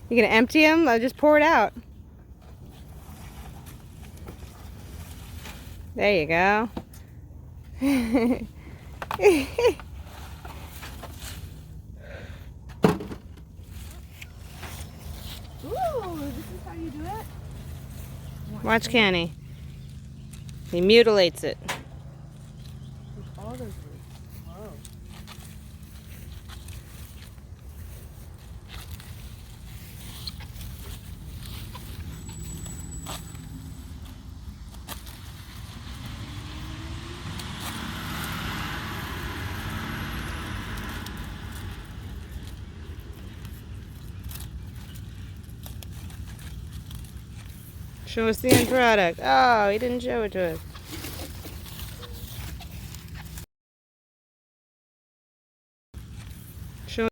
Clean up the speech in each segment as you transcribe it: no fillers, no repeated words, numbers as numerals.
You gonna empty them? I'll just pour it out. There you go. Ooh, this is how you do it? Watch Kenny. He mutilates it. All those roots. Whoa. Show us the end product. Oh, he didn't show it to us. Show.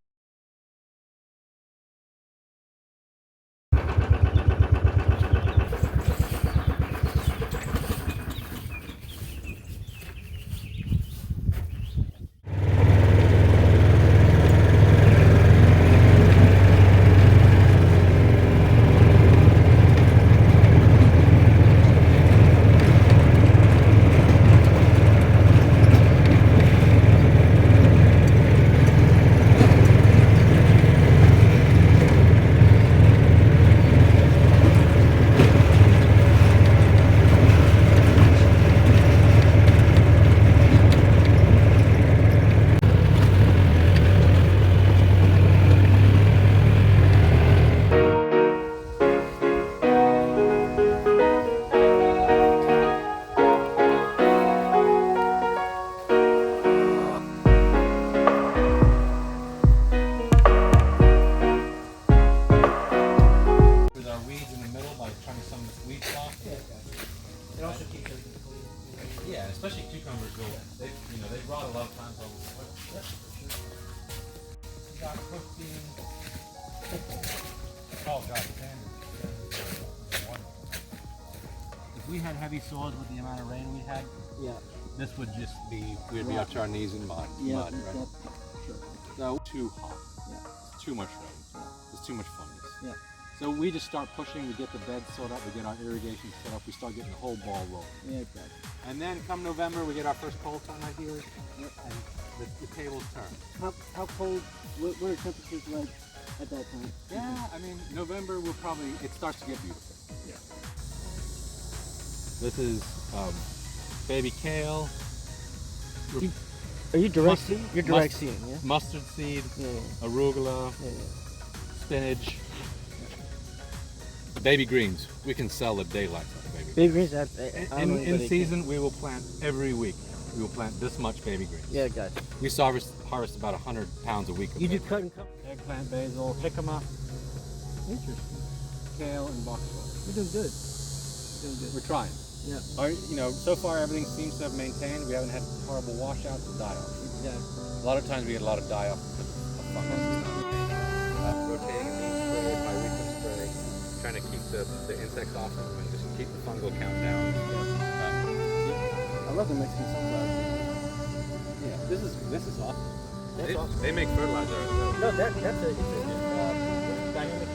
Yeah, especially cucumbers go. They rot a lot of times on the soil. Yeah, for sure. We got cooked beans. Oh God, sanders. If we had heavy soils with the amount of rain we had, this would just be we'd be up to our knees in mud. Mud, right? Sure. So too hot. It's too much rain. It's too much fungus. So we just start pushing, we get the bed set up, we get our irrigation set up, we start getting the whole ball rolling. Exactly. And then come November, we get our first cold time right here, and the tables turn. How cold, what are temperatures like at that time? Yeah, I mean, November will probably, it starts to get beautiful. Yeah. This is baby kale. Are you direct Mustard, seed? You're direct seeding, yeah? Mustard seed, Yeah. arugula, spinach. Baby greens, we can sell the daylight out of baby greens. Baby greens, In season, we will plant every week. We will plant this much baby greens. Yeah, gotcha. We harvest about 100 pounds a week. You do cut and cut? Eggplant, basil, jicama, Interesting. kale, and bok choy. You're doing good. You're doing good. We're trying. Yeah. So far everything seems to have maintained. We haven't had horrible washouts or die-offs. Exactly. A lot of times we get a lot of die-off because of fungus. Rotating a neat spray, bi-weekly spray, trying to keep the insects off them and just keep the fungal count down. I love the Mexican sunflower. Yeah, this is awesome. That's awesome. They make fertilizer as well. No, that's a dynamic.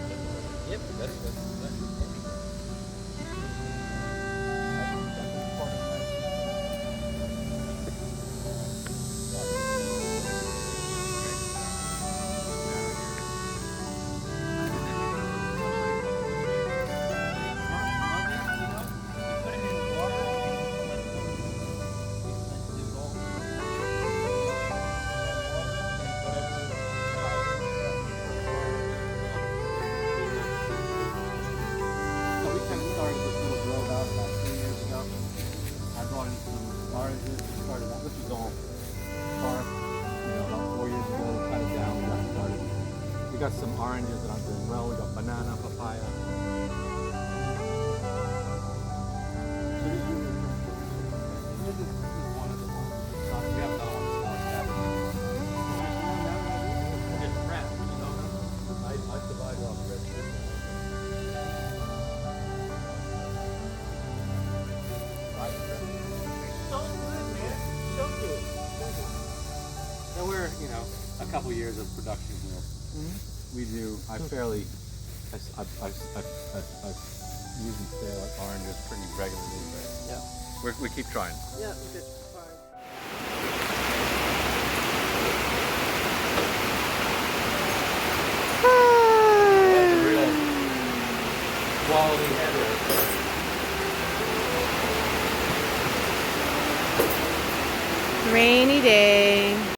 Yep, that's We got some oranges that aren't doing well. We got banana, papaya. This is one of the ones. We have another one that's more established. It's red, you know. I divide off red. So good, man. So good. So we're, you know, a couple years of production here. We do. I usually say like oranges pretty regularly, but Yeah. we keep trying. Yeah, okay, fine. That's a real quality header. Rainy day.